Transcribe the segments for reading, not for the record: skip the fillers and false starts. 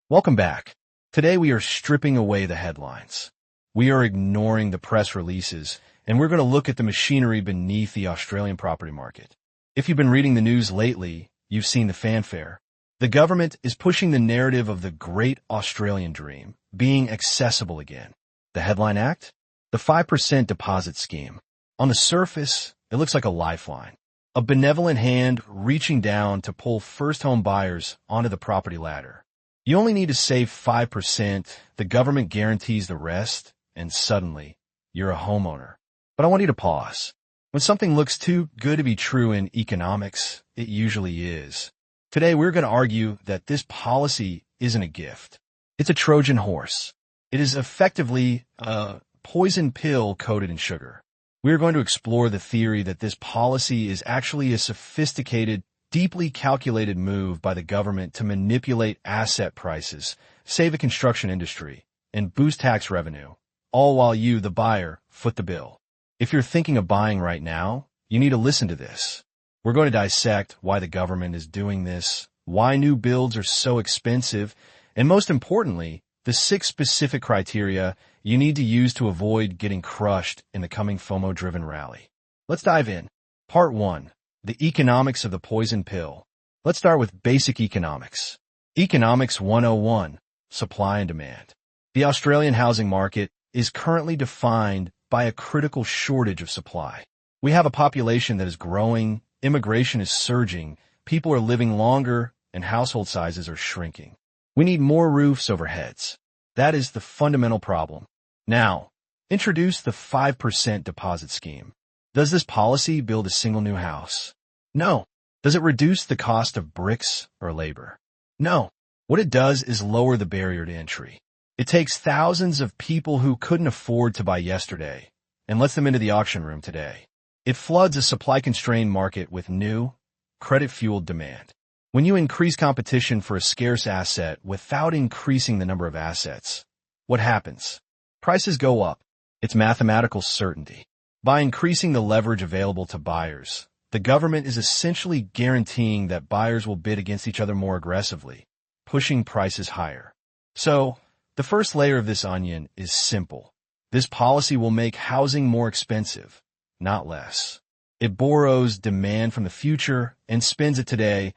Welcome back. Today we are stripping away the headlines. We are ignoring the press releases, and we're going to look at the machinery beneath the Australian property market. If you've been reading the news lately, you've seen the fanfare. The government is pushing the narrative of the great Australian dream being accessible again. The headline act? The 5% deposit scheme. On the surface, it looks like a lifeline. A benevolent hand reaching down to pull first-home buyers onto the property ladder. You only need to save 5%, the government guarantees the rest, and suddenly, you're a homeowner. But I want you to pause. When something looks too good to be true in economics, it usually is. Today, we're going to argue that this policy isn't a gift. It's a Trojan horse. It is effectively a poison pill coated in sugar. We're going to explore the theory that this policy is actually a sophisticated, deeply calculated move by the government to manipulate asset prices, save the construction industry, and boost tax revenue, all while you, the buyer, foot the bill. If you're thinking of buying right now, you need to listen to this. We're going to dissect why the government is doing this, why new builds are so expensive, and most importantly, the 6 specific criteria you need to use to avoid getting crushed in the coming FOMO-driven rally. Let's dive in. Part 1. The economics of the poison pill. Let's start with basic economics. Economics 101, supply and demand. The Australian housing market is currently defined by a critical shortage of supply. We have a population that is growing, immigration is surging, people are living longer, and household sizes are shrinking. We need more roofs over heads. That is the fundamental problem. Now, introduce the 5% deposit scheme. Does this policy build a single new house? No. Does it reduce the cost of bricks or labor? No. What it does is lower the barrier to entry. It takes thousands of people who couldn't afford to buy yesterday and lets them into the auction room today. It floods a supply-constrained market with new, credit-fueled demand. When you increase competition for a scarce asset without increasing the number of assets, what happens? Prices go up. It's mathematical certainty. By increasing the leverage available to buyers, the government is essentially guaranteeing that buyers will bid against each other more aggressively, pushing prices higher. So, the first layer of this onion is simple. This policy will make housing more expensive, not less. It borrows demand from the future and spends it today,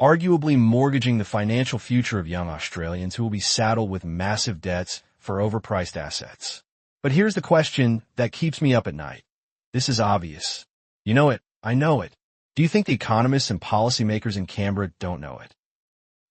arguably mortgaging the financial future of young Australians who will be saddled with massive debts for overpriced assets. But here's the question that keeps me up at night. This is obvious. You know it. I know it. Do you think the economists and policymakers in Canberra don't know it?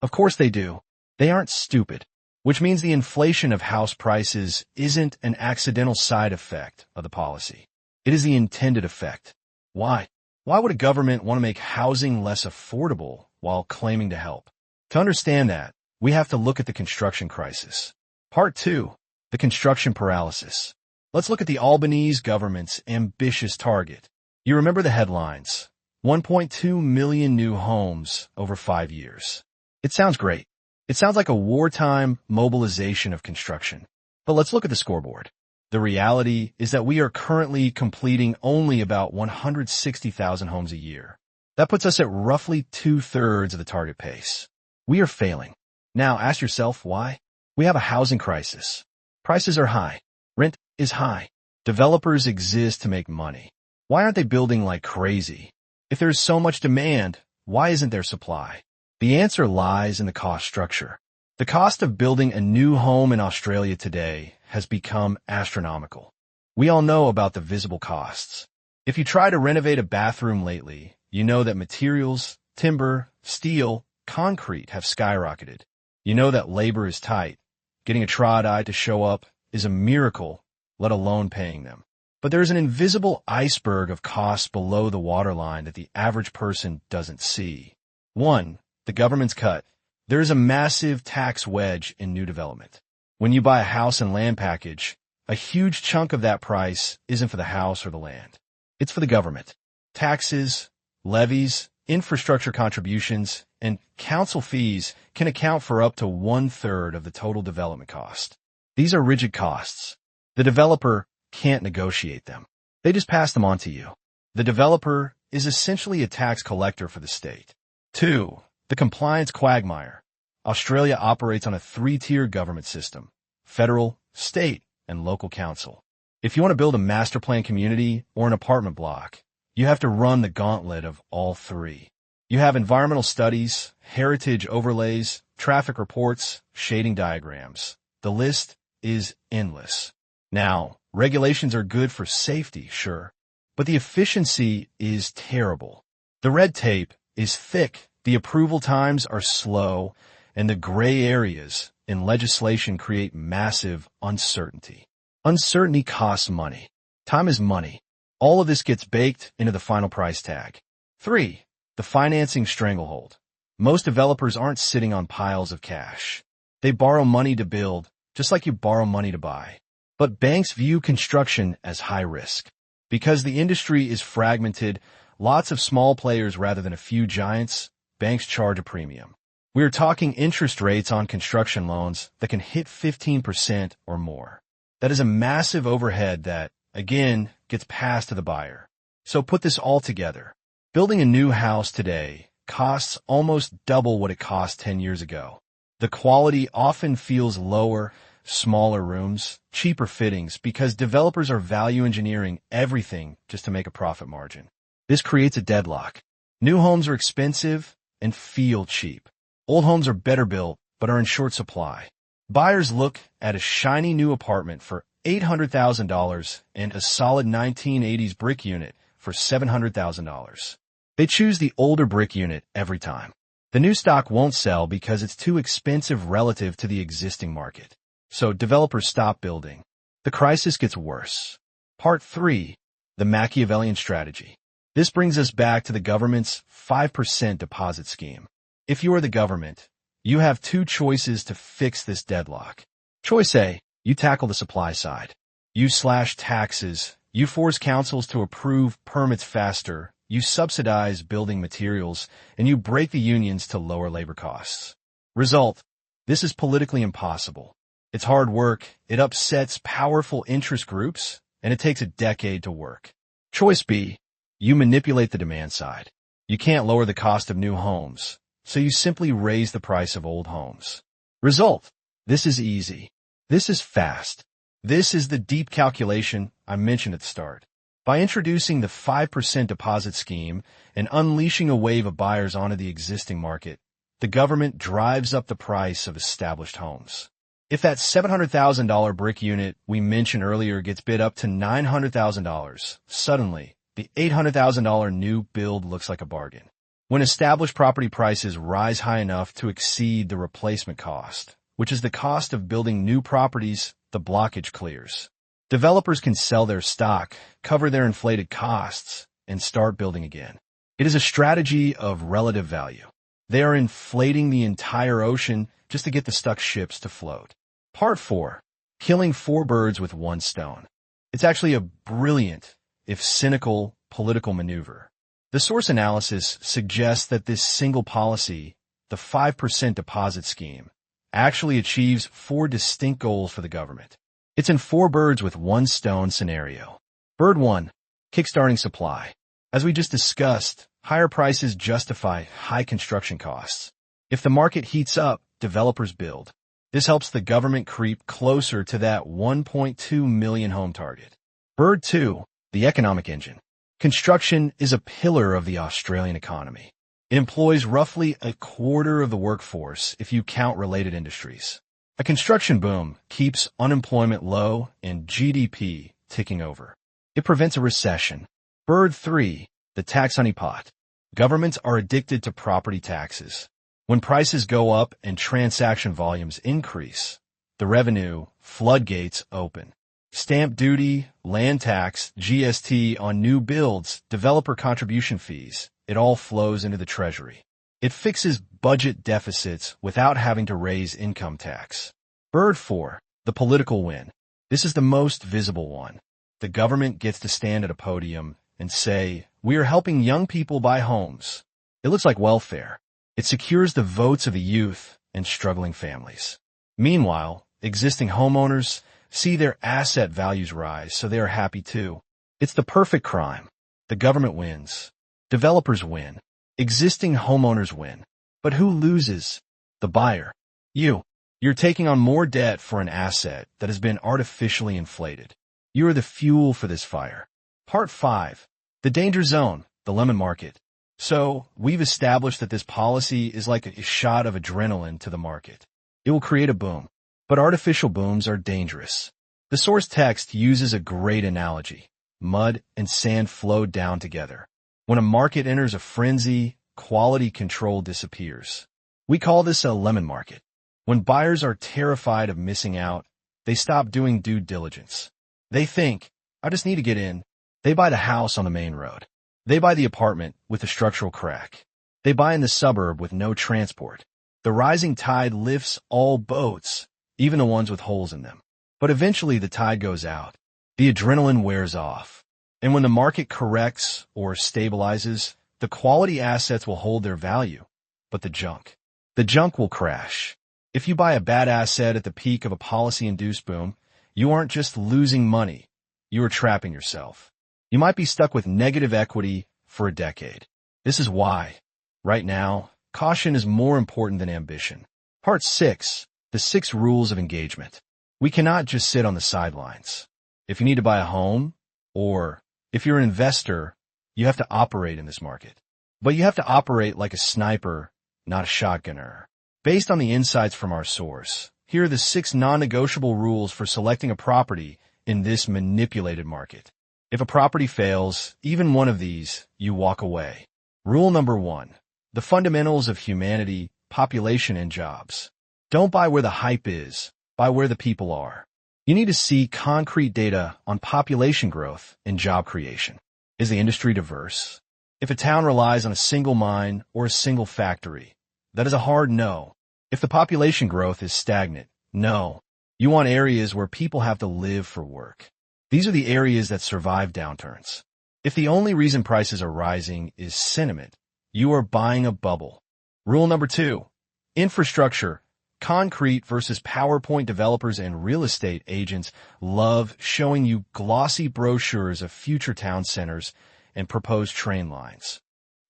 Of course they do. They aren't stupid, which means the inflation of house prices isn't an accidental side effect of the policy. It is the intended effect. Why? Why would a government want to make housing less affordable while claiming to help? To understand that, we have to look at the construction crisis. Part 2. The construction paralysis. Let's look at the Albanese government's ambitious target. You remember the headlines. 1.2 million new homes over 5 years. It sounds great. It sounds like a wartime mobilization of construction. But let's look at the scoreboard. The reality is that we are currently completing only about 160,000 homes a year. That puts us at roughly 2/3 of the target pace. We are failing. Now ask yourself why. We have a housing crisis. Prices are high. Rent is high. Developers exist to make money. Why aren't they building like crazy? If there's so much demand, why isn't there supply? The answer lies in the cost structure. The cost of building a new home in Australia today has become astronomical. We all know about the visible costs. If you try to renovate a bathroom lately, you know that materials, timber, steel, concrete have skyrocketed. You know that labor is tight. Getting a trod-eye to show up is a miracle, let alone paying them. But there's an invisible iceberg of costs below the waterline that the average person doesn't see. 1. The government's cut. There is a massive tax wedge in new development. When you buy a house and land package, a huge chunk of that price isn't for the house or the land. It's for the government. Taxes, levies, infrastructure contributions, and council fees can account for up to 1/3 of the total development cost. These are rigid costs. The developer can't negotiate them. They just pass them on to you. The developer is essentially a tax collector for the state. 2. The compliance quagmire. Australia operates on a three-tier government system: federal, state, and local council. If you want to build a master plan community or an apartment block, you have to run the gauntlet of all three. You have environmental studies, heritage overlays, traffic reports, shading diagrams. The list is endless. Now, regulations are good for safety, sure, but the efficiency is terrible. The red tape is thick, the approval times are slow, and the gray areas in legislation create massive uncertainty. Uncertainty costs money. Time is money. All of this gets baked into the final price tag. 3. The financing stranglehold. Most developers aren't sitting on piles of cash. They borrow money to build, just like you borrow money to buy. But banks view construction as high risk. Because the industry is fragmented, lots of small players rather than a few giants, banks charge a premium. We are talking interest rates on construction loans that can hit 15% or more. That is a massive overhead that, again, gets passed to the buyer. So put this all together. Building a new house today costs almost double what it cost 10 years ago. The quality often feels lower, smaller rooms, cheaper fittings, because developers are value engineering everything just to make a profit margin. This creates a deadlock. New homes are expensive and feel cheap. Old homes are better built, but are in short supply. Buyers look at a shiny new apartment for $800,000 and a solid 1980s brick unit for $700,000. They choose the older brick unit every time. The new stock won't sell because it's too expensive relative to the existing market. So developers stop building. The crisis gets worse. Part 3. The Machiavellian strategy. This brings us back to the government's 5% deposit scheme. If you are the government, you have two choices to fix this deadlock. Choice A, you tackle the supply side. You slash taxes, you force councils to approve permits faster, you subsidize building materials, and you break the unions to lower labor costs. Result, this is politically impossible. It's hard work, it upsets powerful interest groups, and it takes a decade to work. Choice B, you manipulate the demand side. You can't lower the cost of new homes, so you simply raise the price of old homes. Result, this is easy. This is fast. This is the deep calculation I mentioned at the start. By introducing the 5% deposit scheme and unleashing a wave of buyers onto the existing market, the government drives up the price of established homes. If that $700,000 brick unit we mentioned earlier gets bid up to $900,000, suddenly, the $800,000 new build looks like a bargain. When established property prices rise high enough to exceed the replacement cost, which is the cost of building new properties, the blockage clears. Developers can sell their stock, cover their inflated costs, and start building again. It is a strategy of relative value. They are inflating the entire ocean just to get the stuck ships to float. Part 4. Killing four birds with one stone. It's actually a brilliant, if cynical, political maneuver. The source analysis suggests that this single policy, the 5% deposit scheme, actually achieves four distinct goals for the government. It's an four birds with one stone scenario. Bird 1, kickstarting supply. As we just discussed, higher prices justify high construction costs. If the market heats up, developers build. This helps the government creep closer to that 1.2 million home target. Bird 2, the economic engine. Construction is a pillar of the Australian economy. It employs roughly a quarter of the workforce if you count related industries. A construction boom keeps unemployment low and GDP ticking over. It prevents a recession. Bird 3, the tax honeypot. Governments are addicted to property taxes. When prices go up and transaction volumes increase, the revenue floodgates open. Stamp duty, land tax, GST on new builds, developer contribution fees, it all flows into the treasury. It fixes budget deficits without having to raise income tax. Bird 4, the political win. This is the most visible one. The government gets to stand at a podium and say, "We are helping young people buy homes." It looks like welfare. It secures the votes of the youth and struggling families. Meanwhile, existing homeowners see their asset values rise, so they are happy too. It's the perfect crime. The government wins. Developers win. Existing homeowners win. But who loses? The buyer. You're taking on more debt for an asset that has been artificially inflated. You are the fuel for this fire. Part 5. The danger zone, the lemon market. So, we've established that this policy is like a shot of adrenaline to the market. It will create a boom. But artificial booms are dangerous. The source text uses a great analogy. Mud and sand flow down together. When a market enters a frenzy, quality control disappears. We call this a lemon market. When buyers are terrified of missing out, they stop doing due diligence. They think, I just need to get in. They buy the house on the main road. They buy the apartment with a structural crack. They buy in the suburb with no transport. The rising tide lifts all boats, even the ones with holes in them. But eventually the tide goes out. The adrenaline wears off. And when the market corrects or stabilizes, the quality assets will hold their value. But the junk will crash. If you buy a bad asset at the peak of a policy-induced boom, you aren't just losing money. You are trapping yourself. You might be stuck with negative equity for a decade. This is why, right now, caution is more important than ambition. Part 6. The 6 rules of engagement. We cannot just sit on the sidelines. If you need to buy a home, or if you're an investor, you have to operate in this market. But you have to operate like a sniper, not a shotgunner. Based on the insights from our source, here are the 6 non-negotiable rules for selecting a property in this manipulated market. If a property fails, even one of these, you walk away. Rule number 1. The fundamentals of humanity, population, and jobs. Don't buy where the hype is, buy where the people are. You need to see concrete data on population growth and job creation. Is the industry diverse? If a town relies on a single mine or a single factory, that is a hard no. If the population growth is stagnant, no. You want areas where people have to live for work. These are the areas that survive downturns. If the only reason prices are rising is sentiment, you are buying a bubble. Rule number 2. Infrastructure. Concrete versus PowerPoint developers and real estate agents love showing you glossy brochures of future town centers and proposed train lines.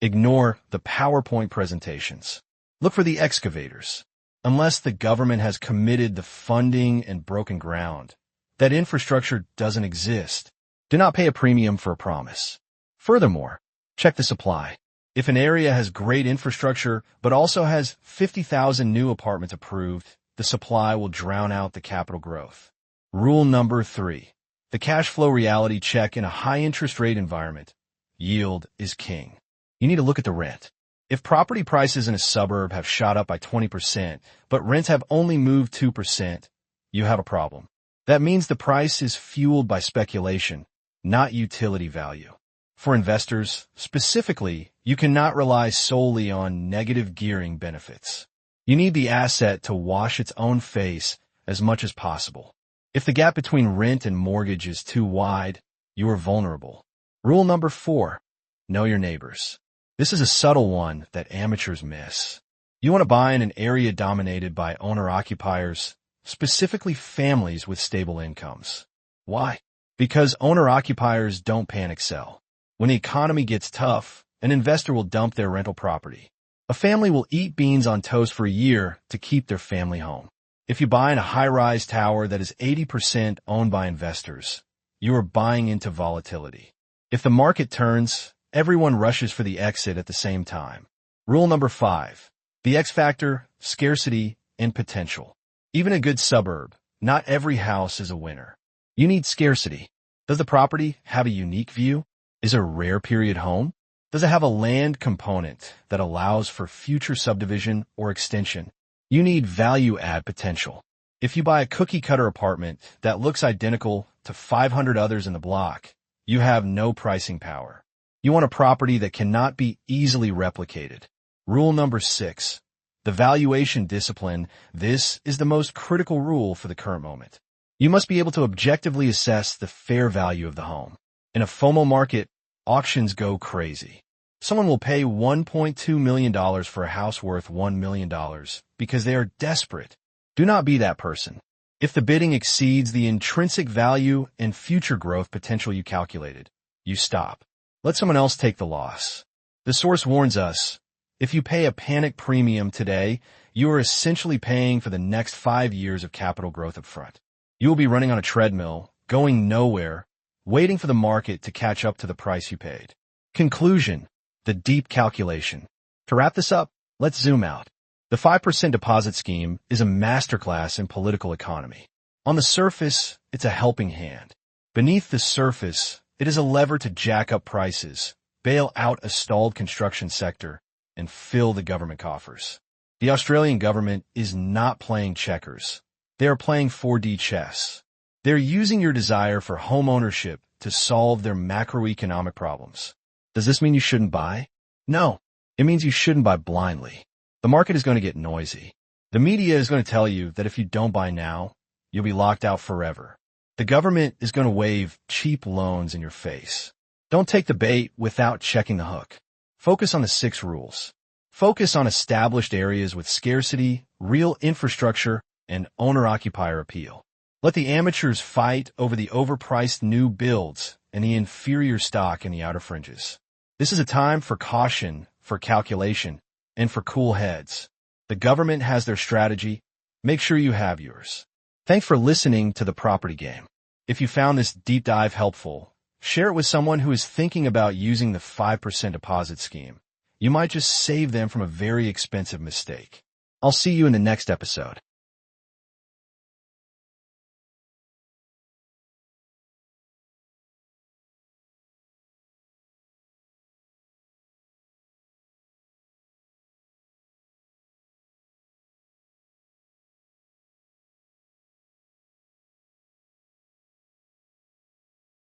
Ignore the PowerPoint presentations. Look for the excavators. Unless the government has committed the funding and broken ground, that infrastructure doesn't exist. Do not pay a premium for a promise. Furthermore, check the supply. If an area has great infrastructure but also has 50,000 new apartments approved, the supply will drown out the capital growth. Rule number 3. The cash flow reality check in a high interest rate environment. Yield is king. You need to look at the rent. If property prices in a suburb have shot up by 20%, but rents have only moved 2%, you have a problem. That means the price is fueled by speculation, not utility value. For investors, specifically, you cannot rely solely on negative gearing benefits. You need the asset to wash its own face as much as possible. If the gap between rent and mortgage is too wide, you are vulnerable. Rule number 4. Know your neighbors. This is a subtle one that amateurs miss. You want to buy in an area dominated by owner-occupiers, specifically families with stable incomes. Why? Because owner-occupiers don't panic sell. When the economy gets tough, an investor will dump their rental property. A family will eat beans on toast for a year to keep their family home. If you buy in a high-rise tower that is 80% owned by investors, you are buying into volatility. If the market turns, everyone rushes for the exit at the same time. Rule number 5. The X factor, scarcity, and potential. Even a good suburb, not every house is a winner. You need scarcity. Does the property have a unique view? Is it a rare period home? Does it have a land component that allows for future subdivision or extension? You need value-add potential. If you buy a cookie-cutter apartment that looks identical to 500 others in the block, you have no pricing power. You want a property that cannot be easily replicated. Rule number 6. The valuation discipline. This is the most critical rule for the current moment. You must be able to objectively assess the fair value of the home. In a FOMO market, auctions go crazy. Someone will pay $1.2 million for a house worth $1 million because they are desperate. Do not be that person. If the bidding exceeds the intrinsic value and future growth potential you calculated, you stop. Let someone else take the loss. The source warns us, If you pay a panic premium today, you are essentially paying for the next 5 years of capital growth up front. You will be running on a treadmill, going nowhere, waiting for the market to catch up to the price you paid. Conclusion: the deep calculation. To wrap this up, let's zoom out. The 5% deposit scheme is a masterclass in political economy. On the surface, it's a helping hand. Beneath the surface, it is a lever to jack up prices, bail out a stalled construction sector, and fill the government coffers. The Australian government is not playing checkers. They are playing 4D chess. They're using your desire for home ownership to solve their macroeconomic problems. Does this mean you shouldn't buy? No. It means you shouldn't buy blindly. The market is going to get noisy. The media is going to tell you that if you don't buy now, you'll be locked out forever. The government is going to wave cheap loans in your face. Don't take the bait without checking the hook. Focus on the 6 rules. Focus on established areas with scarcity, real infrastructure, and owner-occupier appeal. Let the amateurs fight over the overpriced new builds and the inferior stock in the outer fringes. This is a time for caution, for calculation, and for cool heads. The government has their strategy. Make sure you have yours. Thanks for listening to The Property Game. If you found this deep dive helpful, share it with someone who is thinking about using the 5% deposit scheme. You might just save them from a very expensive mistake. I'll see you in the next episode.